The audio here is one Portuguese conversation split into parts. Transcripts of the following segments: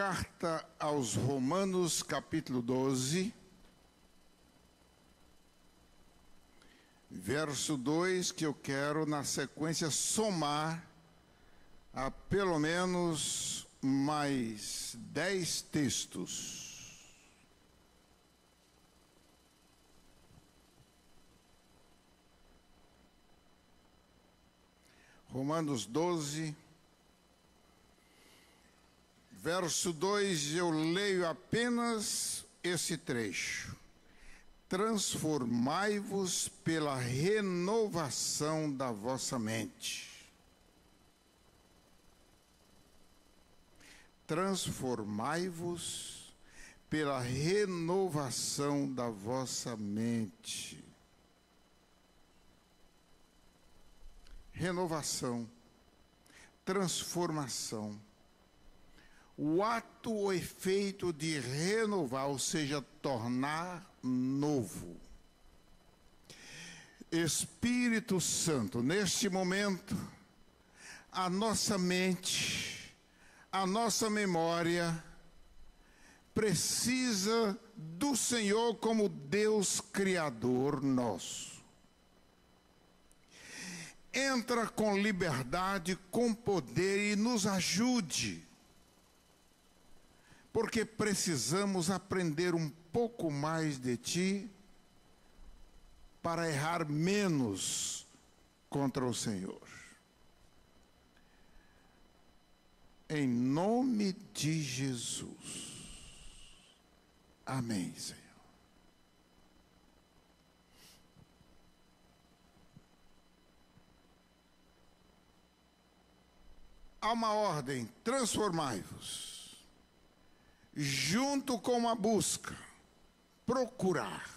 carta aos Romanos, capítulo 12, verso 2, que eu quero, na sequência, somar a pelo menos mais 10 textos. Romanos 12, verso 2, eu leio apenas esse trecho. Transformai-vos pela renovação da vossa mente. Transformai-vos pela renovação da vossa mente. Renovação, transformação. O ato ou efeito de renovar, ou seja, tornar novo. Espírito Santo, neste momento, a nossa mente, a nossa memória, precisa do Senhor como Deus Criador nosso. Entra com liberdade, com poder e nos ajude. Porque precisamos aprender um pouco mais de Ti para errar menos contra o Senhor. Em nome de Jesus. Amém, Senhor. Há uma ordem: transformai-vos. Junto com a busca, procurar.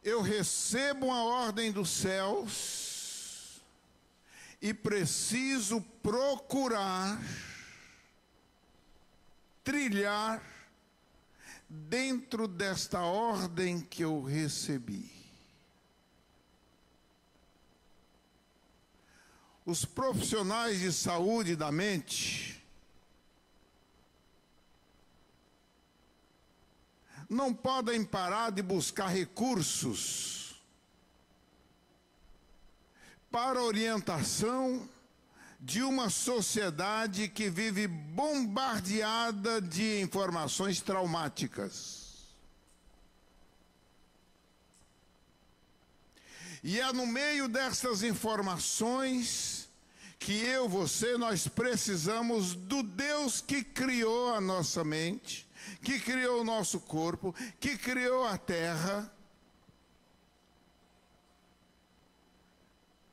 Eu recebo uma ordem dos céus e preciso procurar, trilhar dentro desta ordem que eu recebi. Os profissionais de saúde da mente não podem parar de buscar recursos para orientação de uma sociedade que vive bombardeada de informações traumáticas. E é no meio dessas informações que eu, você, nós precisamos do Deus que criou a nossa mente, que criou o nosso corpo, que criou a terra,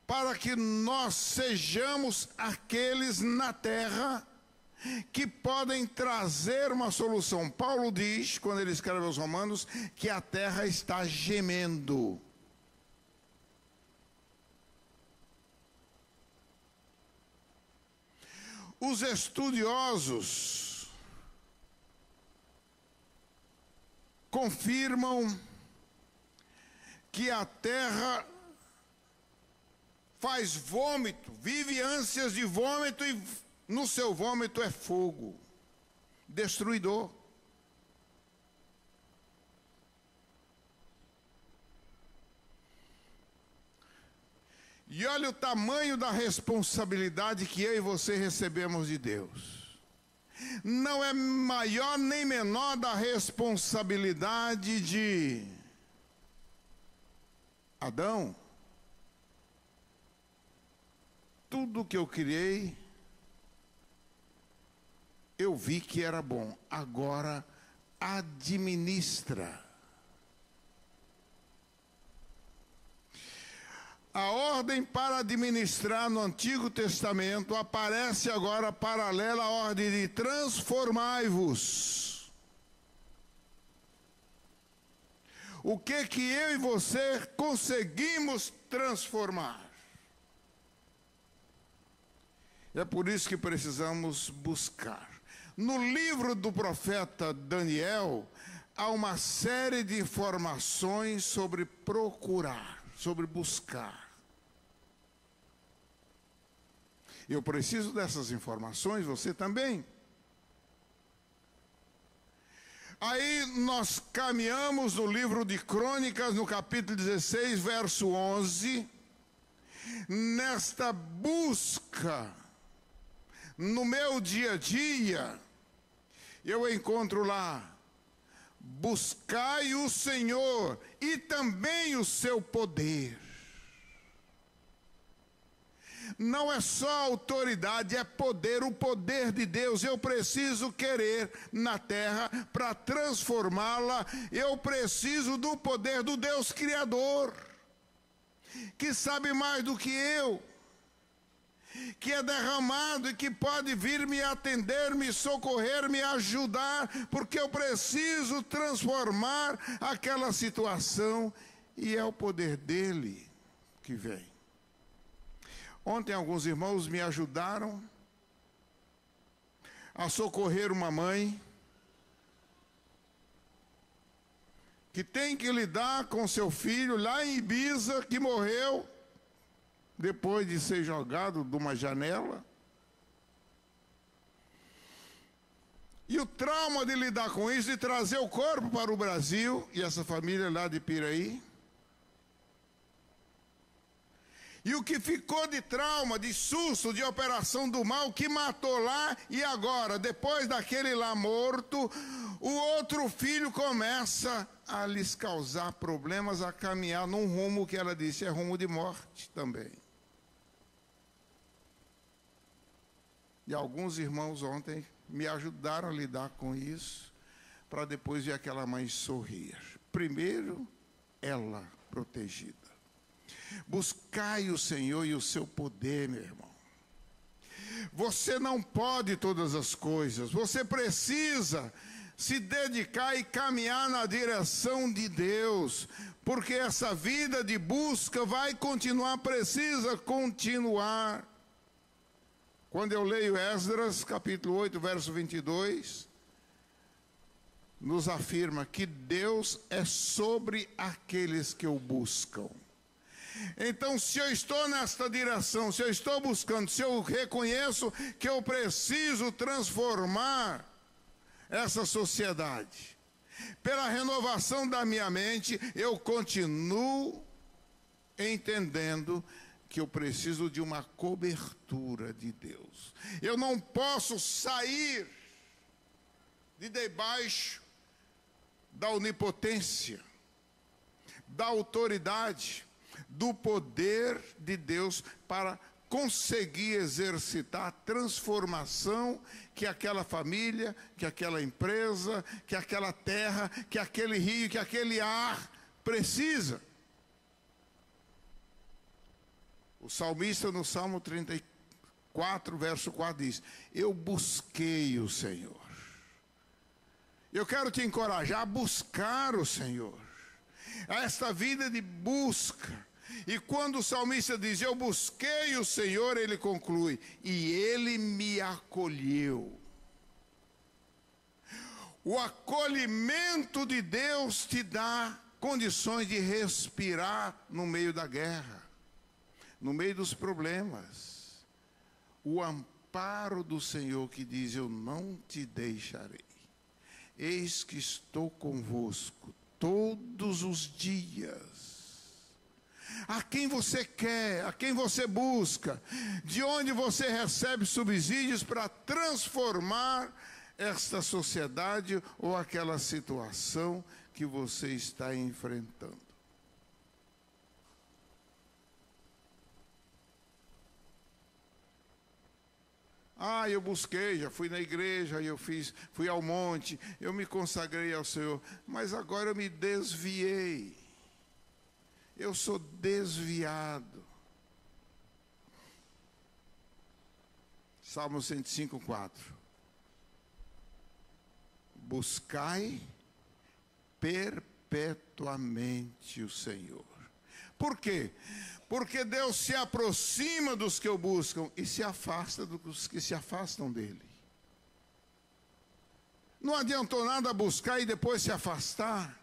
para que nós sejamos aqueles na terra que podem trazer uma solução. Paulo diz, quando ele escreve aos Romanos, que a terra está gemendo. Os estudiosos confirmam que a terra faz vômito, vive ânsias de vômito e no seu vômito é fogo destruidor. E olha o tamanho da responsabilidade que eu e você recebemos de Deus. Não é maior nem menor da responsabilidade de Adão. Tudo que eu criei, eu vi que era bom. Agora, administra. A ordem para administrar no Antigo Testamento aparece agora paralela à ordem de transformai-vos. O que eu e você conseguimos transformar? É por isso que precisamos buscar. No livro do profeta Daniel, há uma série de informações sobre procurar, sobre buscar. Eu preciso dessas informações, você também. Aí nós caminhamos no livro de Crônicas, no capítulo 16, verso 11, nesta busca, no meu dia a dia, eu encontro lá: buscai o Senhor e também o seu poder. Não é só autoridade, é poder, o poder de Deus. Eu preciso querer na terra para transformá-la. Eu preciso do poder do Deus Criador, que sabe mais do que eu, que é derramado e que pode vir me atender, me socorrer, me ajudar, porque eu preciso transformar aquela situação, e é o poder dele que vem. Ontem alguns irmãos me ajudaram a socorrer uma mãe que tem que lidar com seu filho lá em Ibiza, que morreu depois de ser jogado de uma janela. E o trauma de lidar com isso, de trazer o corpo para o Brasil, e essa família lá de Piraí. E o que ficou de trauma, de susto, de operação do mal, que matou lá, e agora, depois daquele lá morto, o outro filho começa a lhes causar problemas, a caminhar num rumo que ela disse é rumo de morte também. E alguns irmãos ontem me ajudaram a lidar com isso, para depois ver aquela mãe sorrir. Primeiro, ela protegida. Buscai o Senhor e o seu poder, meu irmão. Você não pode todas as coisas. Você precisa se dedicar e caminhar na direção de Deus, porque essa vida de busca vai continuar, precisa continuar. Quando eu leio Esdras, capítulo 8, verso 22, nos afirma que Deus é sobre aqueles que o buscam. Então, se eu estou nesta direção, se eu estou buscando, se eu reconheço que eu preciso transformar essa sociedade, pela renovação da minha mente, eu continuo entendendo que eu preciso de uma cobertura de Deus. Eu não posso sair de debaixo da onipotência, da autoridade, do poder de Deus para conseguir exercitar a transformação que aquela família, que aquela empresa, que aquela terra, que aquele rio, que aquele ar precisa. O salmista no Salmo 34, verso 4 diz: eu busquei o Senhor. Eu quero te encorajar a buscar o Senhor, a esta vida de busca. E quando o salmista diz, eu busquei o Senhor, ele conclui, e ele me acolheu. O acolhimento de Deus te dá condições de respirar no meio da guerra, no meio dos problemas. O amparo do Senhor que diz, eu não te deixarei. Eis que estou convosco todos os dias. A quem você quer, a quem você busca, de onde você recebe subsídios para transformar esta sociedade ou aquela situação que você está enfrentando. Ah, eu busquei, já fui na igreja, fui ao monte, eu me consagrei ao Senhor, mas agora eu me desviei. Eu sou desviado. Salmo 105, 4. Buscai perpetuamente o Senhor. Por quê? Porque Deus se aproxima dos que o buscam e se afasta dos que se afastam dele. Não adiantou nada buscar e depois se afastar.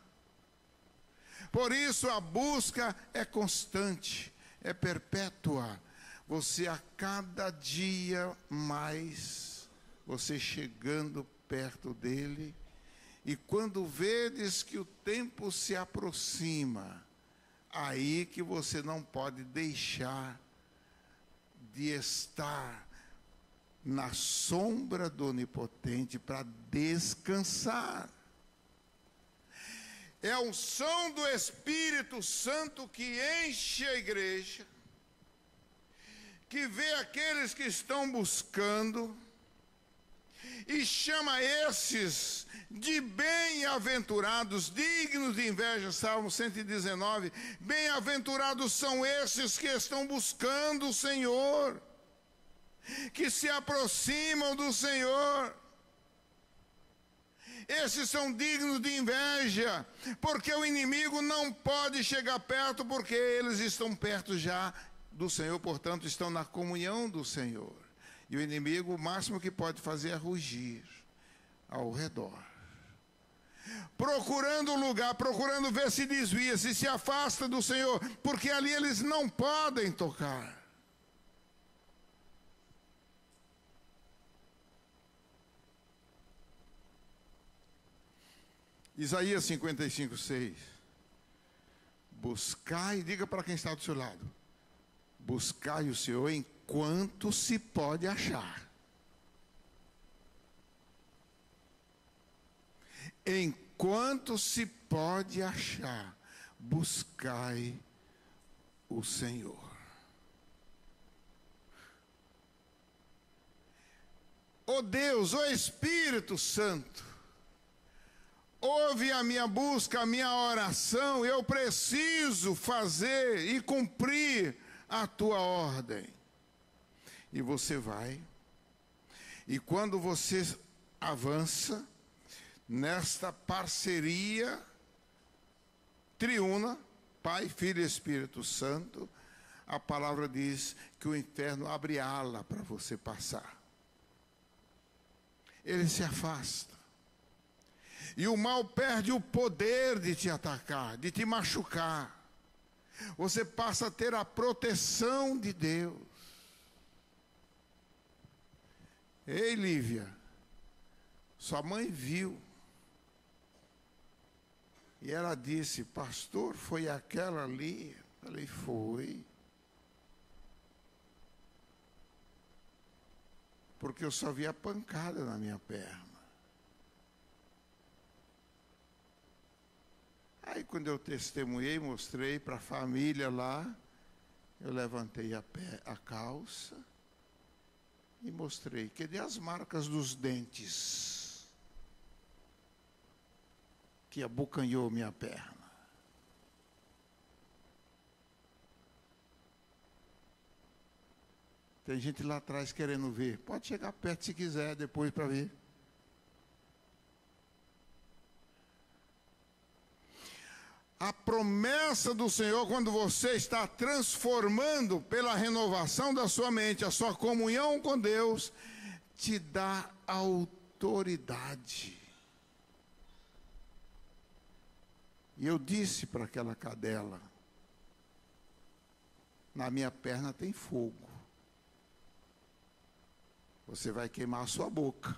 Por isso a busca é constante, é perpétua. Você a cada dia mais, você chegando perto dele E quando vedes que o tempo se aproxima, aí que você não pode deixar de estar na sombra do Onipotente para descansar. É a unção do Espírito Santo que enche a igreja, que vê aqueles que estão buscando e chama esses de bem-aventurados, dignos de inveja. Salmo 119, bem-aventurados são esses que estão buscando o Senhor, que se aproximam do Senhor. Esses são dignos de inveja, porque o inimigo não pode chegar perto, porque eles estão perto já do Senhor, portanto estão na comunhão do Senhor. E o inimigo, o máximo que pode fazer é rugir ao redor, procurando lugar, procurando ver se desvia, se afasta do Senhor, porque ali eles não podem tocar. Isaías 55, 6. Buscai, diga para quem está do seu lado, buscai o Senhor enquanto se pode achar. Enquanto se pode achar, buscai o Senhor. Ó Deus, ó Espírito Santo, ouve a minha busca, a minha oração. Eu preciso fazer e cumprir a tua ordem. E você vai. E quando você avança nesta parceria triuna, Pai, Filho e Espírito Santo, a palavra diz que o inferno abre ala para você passar. Ele se afasta. E o mal perde o poder de te atacar, de te machucar. Você passa a ter a proteção de Deus. Ei, Lívia, sua mãe viu. E ela disse, pastor, foi aquela ali? Eu falei, foi. Porque eu só vi a pancada na minha perna. Aí quando eu testemunhei, mostrei para a família lá, eu levantei a calça e mostrei. Cadê as marcas dos dentes que abocanhou minha perna? Tem gente lá atrás querendo ver. Pode chegar perto se quiser, depois para ver. A promessa do Senhor, quando você está transformando pela renovação da sua mente, a sua comunhão com Deus, te dá autoridade. E eu disse para aquela cadela, na minha perna tem fogo. Você vai queimar a sua boca.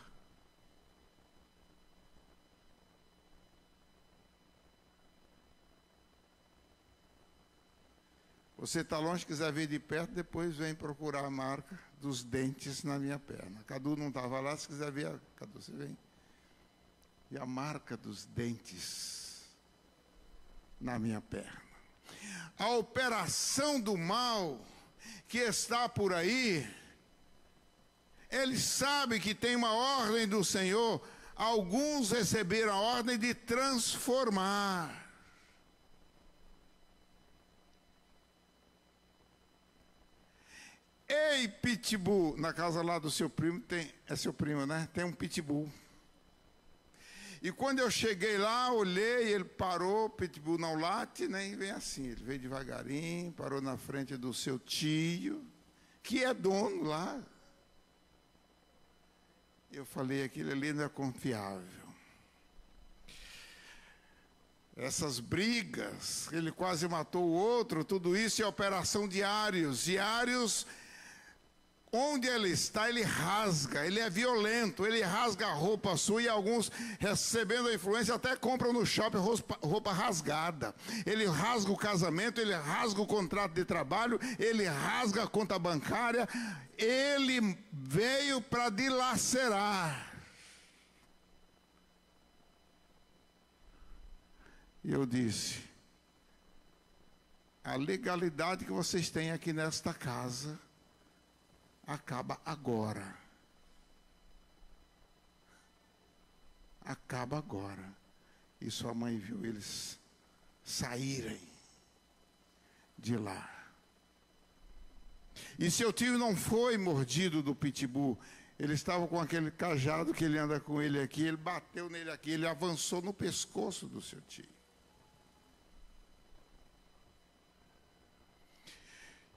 Você está longe, quiser ver de perto, depois vem procurar a marca dos dentes na minha perna. Cadu não estava lá, se quiser ver, Cadu, você vem. E a marca dos dentes na minha perna. A operação do mal que está por aí, ele sabe que tem uma ordem do Senhor. Alguns receberam a ordem de transformar. Ei, pitbull, na casa lá do seu primo, é seu primo, né? Tem um pitbull. E quando eu cheguei lá, olhei, ele parou, pitbull não late, nem vem assim. Ele veio devagarinho, parou na frente do seu tio, que é dono lá. Eu falei, aquele ali não é confiável. Essas brigas, ele quase matou o outro, tudo isso é operação de Ares. E Ares onde ele está, ele rasga, ele é violento, ele rasga a roupa sua, e alguns, recebendo a influência, até compram no shopping roupa rasgada. Ele rasga o casamento, ele rasga o contrato de trabalho, ele rasga a conta bancária. Ele veio para dilacerar. E eu disse: a legalidade que vocês têm aqui nesta casa acaba agora. Acaba agora. E sua mãe viu eles saírem de lá. E seu tio não foi mordido do pitbull. Ele estava com aquele cajado que ele anda com ele aqui. Ele bateu nele aqui. Ele avançou no pescoço do seu tio.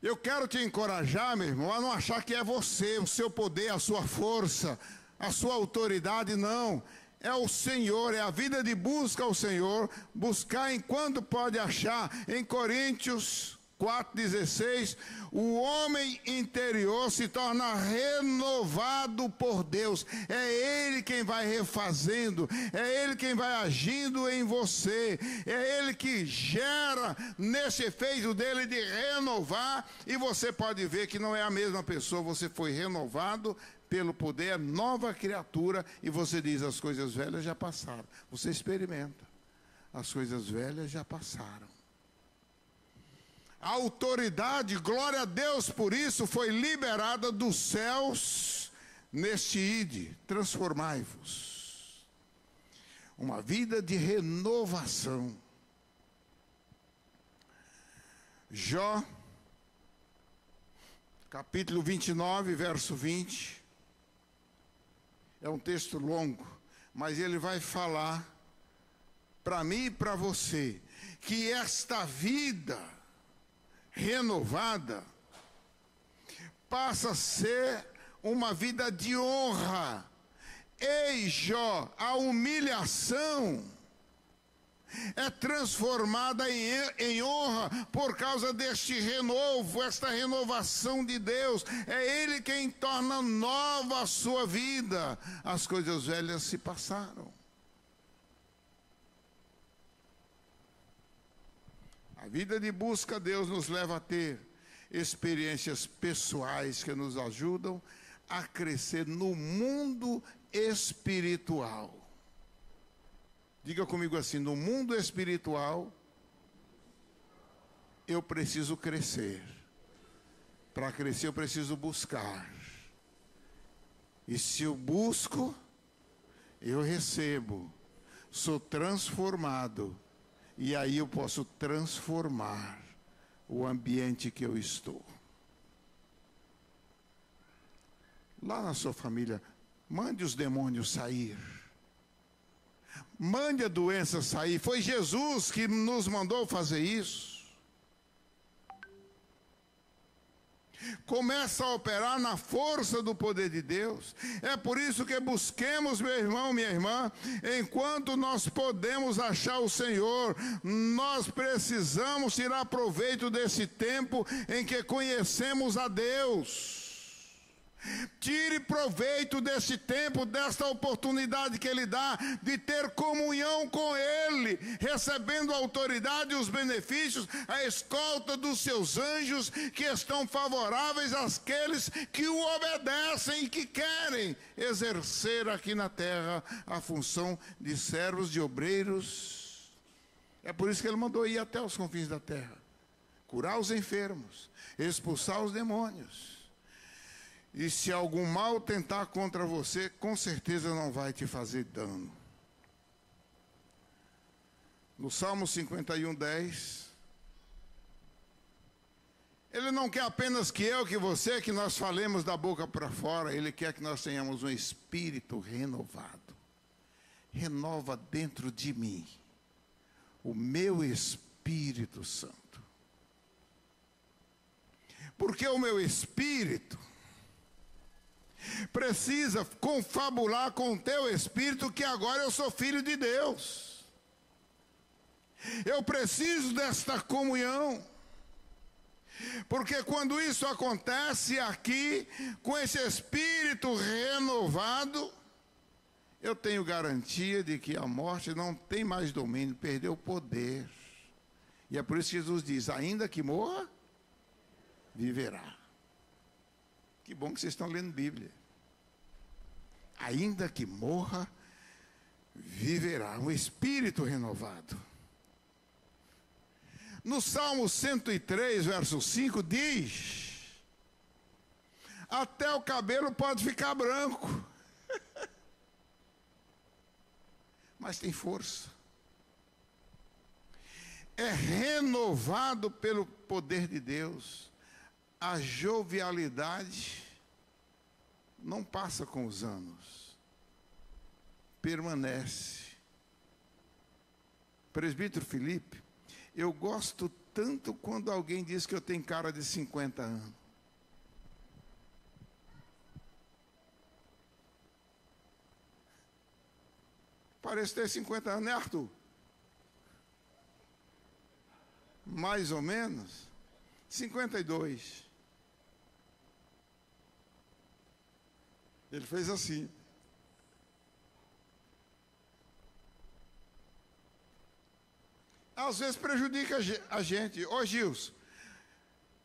Eu quero te encorajar, meu irmão, a não achar que é você, o seu poder, a sua força, a sua autoridade. Não. É o Senhor, é a vida de busca ao Senhor. Buscar enquanto pode achar. Em Coríntios 4,16, o homem interior se torna renovado por Deus. É Ele quem vai refazendo, é Ele quem vai agindo em você, é Ele que gera nesse efeito dele de renovar, e você pode ver que não é a mesma pessoa. Você foi renovado pelo poder, é nova criatura, e você diz: as coisas velhas já passaram. Você experimenta, as coisas velhas já passaram. A autoridade, glória a Deus por isso, foi liberada dos céus neste ide, transformai-vos. Uma vida de renovação. Jó, capítulo 29, verso 20. É um texto longo, mas ele vai falar para mim e para você que esta vida renovada passa a ser uma vida de honra. Ei, Jó, a humilhação é transformada em honra por causa deste renovo, esta renovação de Deus. É Ele quem torna nova a sua vida. As coisas velhas se passaram. A vida de busca a Deus nos leva a ter experiências pessoais que nos ajudam a crescer no mundo espiritual. Diga comigo assim: no mundo espiritual, eu preciso crescer. Para crescer, eu preciso buscar. E se eu busco, eu recebo. Sou transformado. E aí eu posso transformar o ambiente que eu estou. Lá na sua família, mande os demônios sair. Mande a doença sair. Foi Jesus que nos mandou fazer isso. Começa a operar na força do poder de Deus. É por isso que busquemos, meu irmão, minha irmã, enquanto nós podemos achar o Senhor. Nós precisamos tirar proveito desse tempo em que conhecemos a Deus. Tire proveito desse tempo, desta oportunidade que Ele dá de ter comunhão com Ele, recebendo a autoridade e os benefícios, a escolta dos seus anjos que estão favoráveis àqueles que o obedecem e que querem exercer aqui na terra a função de servos, de obreiros. É por isso que Ele mandou ir até os confins da terra, curar os enfermos, expulsar os demônios. E se algum mal tentar contra você, com certeza não vai te fazer dano. No Salmo 51, 10, Ele não quer apenas que eu, que você, que nós falemos da boca para fora. Ele quer que nós tenhamos um espírito renovado. Renova dentro de mim o meu Espírito Santo. Porque o meu espírito precisa confabular com o teu espírito, que agora eu sou filho de Deus. Eu preciso desta comunhão. Porque quando isso acontece aqui, com esse espírito renovado, eu tenho garantia de que a morte não tem mais domínio, perdeu o poder. E é por isso que Jesus diz: ainda que morra, viverá. Que bom que vocês estão lendo Bíblia. Ainda que morra, viverá. Um espírito renovado. No Salmo 103, verso 5, diz: até o cabelo pode ficar branco, mas tem força. É renovado pelo poder de Deus. A jovialidade não passa com os anos, permanece. Presbítero Felipe, eu gosto tanto quando alguém diz que eu tenho cara de 50 anos. Parece ter 50 anos, né, Arthur? Mais ou menos. 52. Ele fez assim. Às vezes prejudica a gente. Ô Gilson,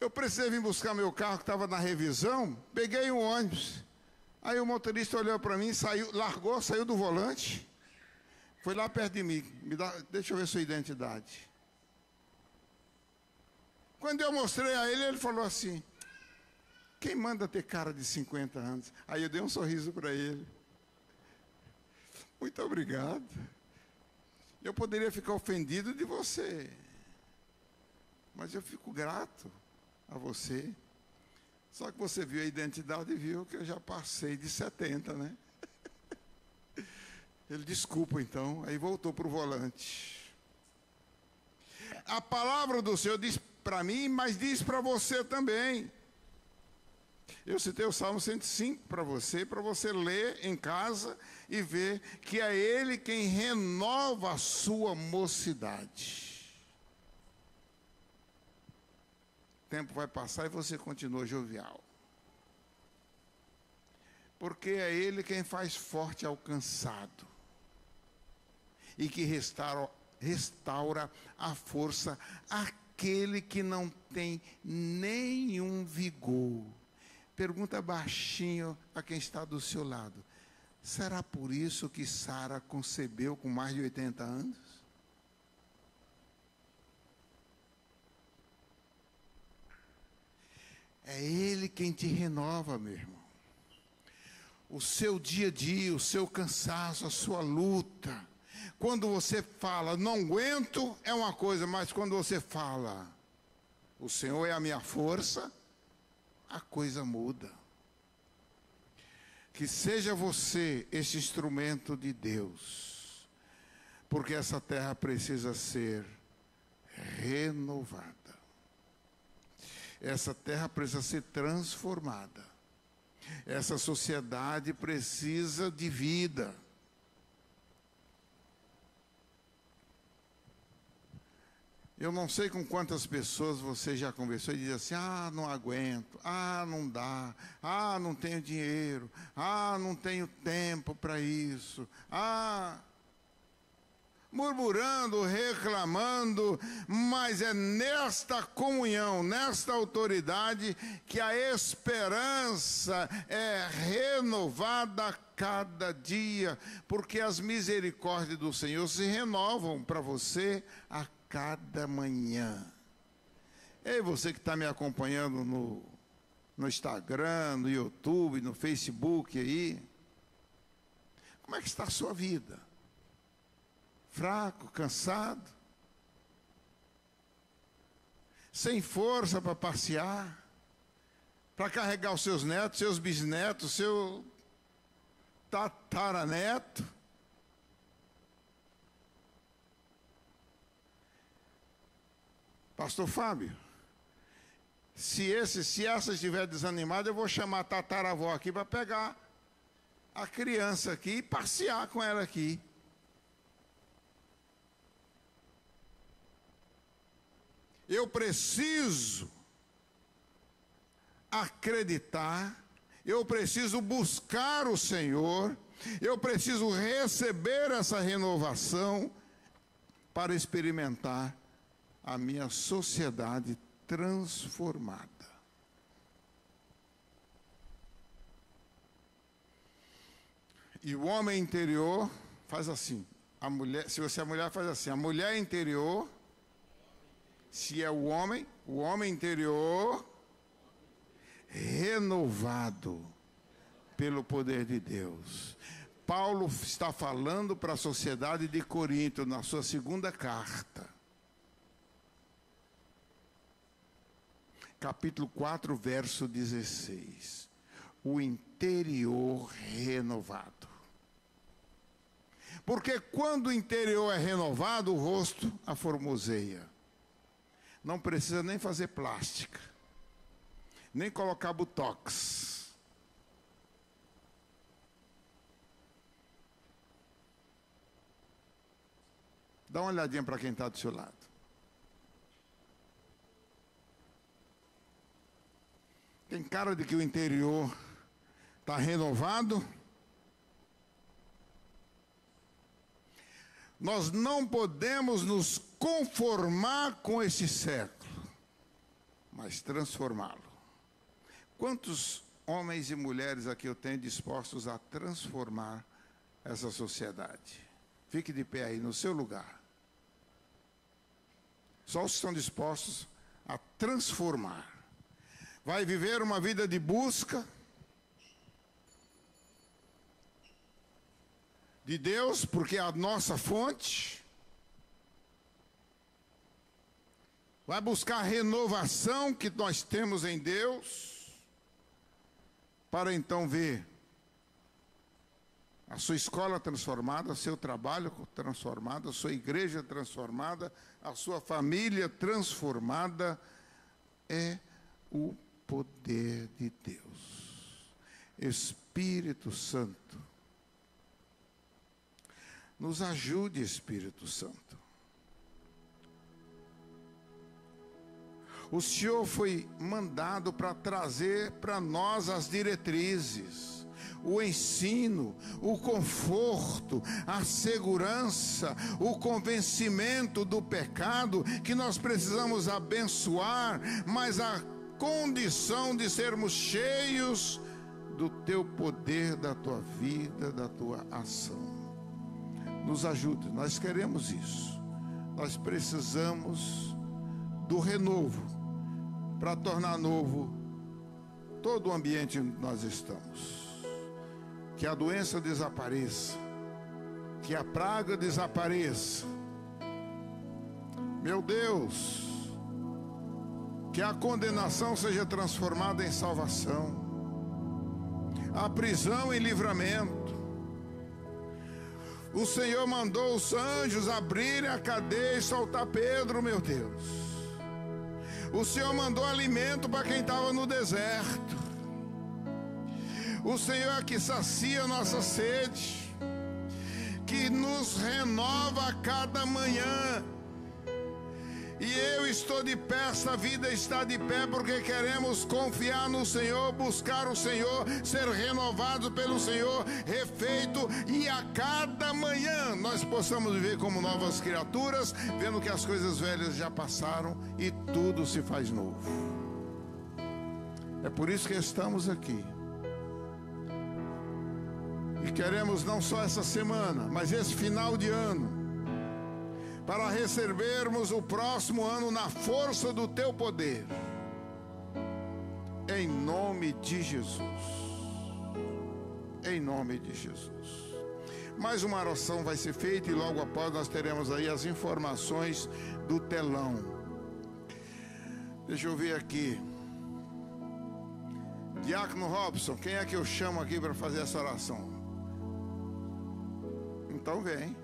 eu precisei vir buscar meu carro que estava na revisão, peguei um ônibus. Aí o motorista olhou para mim, saiu, largou, saiu do volante, foi lá perto de mim. Deixa eu ver sua identidade. Quando eu mostrei a ele, ele falou assim: quem manda ter cara de 50 anos? Aí eu dei um sorriso para ele. Muito obrigado. Eu poderia ficar ofendido de você, mas eu fico grato a você. Só que você viu a identidade e viu que eu já passei de 70, né? Ele: desculpa então. Aí voltou para o volante. A palavra do Senhor diz para mim, mas diz para você também. Eu citei o Salmo 105 para você ler em casa e ver que é Ele quem renova a sua mocidade. O tempo vai passar e você continua jovial. Porque é Ele quem faz forte ao cansado e que restaura a força àquele que não tem nenhum vigor. Pergunta baixinho a quem está do seu lado: será por isso que Sara concebeu com mais de 80 anos? É Ele quem te renova, meu irmão. O seu dia a dia, o seu cansaço, a sua luta. Quando você fala, não aguento, é uma coisa, mas quando você fala, o Senhor é a minha força, a coisa muda. Que seja você esse instrumento de Deus, porque essa terra precisa ser renovada. Essa terra precisa ser transformada. Essa sociedade precisa de vida. Eu não sei com quantas pessoas você já conversou e diz assim: ah, não aguento, ah, não dá, ah, não tenho dinheiro, ah, não tenho tempo para isso, ah, murmurando, reclamando, mas é nesta comunhão, nesta autoridade, que a esperança é renovada a cada dia, porque as misericórdias do Senhor se renovam para você a cada manhã. Ei, você que está me acompanhando no Instagram, no YouTube, no Facebook aí, como é que está a sua vida? Fraco, cansado? Sem força para passear? Para carregar os seus netos, seus bisnetos, seu tataraneto? Pastor Fábio, se essa estiver desanimada, eu vou chamar a tataravó aqui para pegar a criança aqui e passear com ela aqui. Eu preciso acreditar, eu preciso buscar o Senhor, eu preciso receber essa renovação para experimentar a minha sociedade transformada. E o homem interior faz assim. A mulher, se você é a mulher, faz assim. A mulher interior, se é o homem interior, renovado pelo poder de Deus. Paulo está falando para a sociedade de Corinto, na sua segunda carta. Capítulo 4, verso 16. O interior renovado. Porque quando o interior é renovado, o rosto aformoseia. Não precisa nem fazer plástica, nem colocar botox. Dá uma olhadinha para quem está do seu lado. Tem cara de que o interior está renovado? Nós não podemos nos conformar com esse século, mas transformá-lo. Quantos homens e mulheres aqui eu tenho dispostos a transformar essa sociedade? Fique de pé aí no seu lugar. Só os que estão dispostos a transformar. Vai viver uma vida de busca de Deus, porque é a nossa fonte. Vai buscar a renovação que nós temos em Deus, para então ver a sua escola transformada, seu trabalho transformado, a sua igreja transformada, a sua família transformada. É o poder de Deus. Espírito Santo, nos ajude, Espírito Santo. O Senhor foi mandado para trazer para nós as diretrizes, o ensino, o conforto, a segurança, o convencimento do pecado, que nós precisamos abençoar, mas a condição de sermos cheios do teu poder, da tua vida, da tua ação. Nos ajude, nós queremos isso. Nós precisamos do renovo para tornar novo todo o ambiente onde nós estamos. Que a doença desapareça, que a praga desapareça. Meu Deus, que a condenação seja transformada em salvação, a prisão em livramento. O Senhor mandou os anjos abrirem a cadeia e soltar Pedro, meu Deus. O Senhor mandou alimento para quem estava no deserto. O Senhor é que sacia nossa sede, que nos renova a cada manhã. E eu estou de pé, essa vida está de pé, porque queremos confiar no Senhor, buscar o Senhor, ser renovado pelo Senhor, refeito, e a cada manhã nós possamos viver como novas criaturas, vendo que as coisas velhas já passaram e tudo se faz novo. É por isso que estamos aqui. E queremos não só essa semana, mas esse final de ano, para recebermos o próximo ano na força do teu poder. Em nome de Jesus. Em nome de Jesus. Mais uma oração vai ser feita e logo após nós teremos aí as informações do telão. Deixa eu ver aqui. Diácono Robson, quem é que eu chamo aqui para fazer essa oração? Então vem.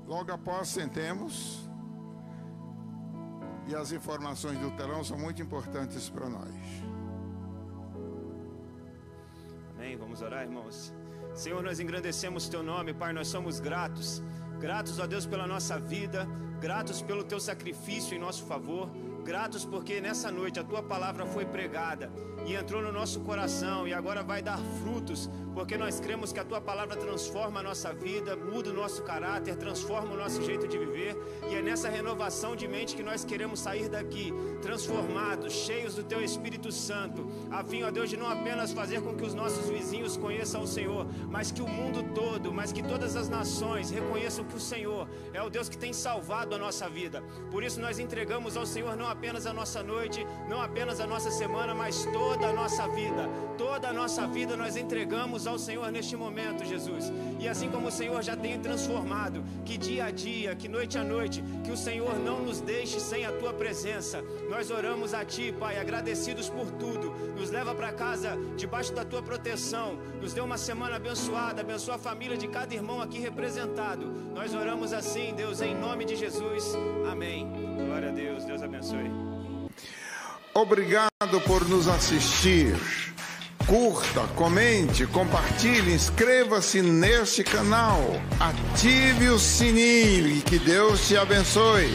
Logo após, sentemos. E as informações do telão são muito importantes para nós. Amém. Vamos orar, irmãos. Senhor, nós engrandecemos Teu nome, Pai, nós somos gratos. Gratos, ó Deus, pela nossa vida, gratos pelo Teu sacrifício em nosso favor, gratos porque nessa noite a Tua palavra foi pregada e entrou no nosso coração e agora vai dar frutos, porque nós cremos que a Tua palavra transforma a nossa vida, muda o nosso caráter, transforma o nosso jeito de viver, e é nessa renovação de mente que nós queremos sair daqui, transformados, cheios do Teu Espírito Santo, a fim, ó Deus, de não apenas fazer com que os nossos vizinhos conheçam o Senhor, mas que o mundo todo, mas que todas as nações reconheçam que o Senhor é o Deus que tem salvado a nossa vida. Por isso nós entregamos ao Senhor não apenas a nossa noite, não apenas a nossa semana, mas toda a nossa vida nós entregamos ao Senhor neste momento, Jesus. E assim como o Senhor já tem transformado, que dia a dia, que noite a noite, que o Senhor não nos deixe sem a Tua presença. Nós oramos a Ti, Pai, agradecidos por tudo. Nos leva para casa debaixo da Tua proteção, nos dê uma semana abençoada, abençoa a família de cada irmão aqui representado. Nós oramos assim, Deus, em nome de Jesus, amém. Glória a Deus, Deus abençoe. Obrigado por nos assistir. Curta, comente, compartilhe, inscreva-se neste canal, ative o sininho e que Deus te abençoe.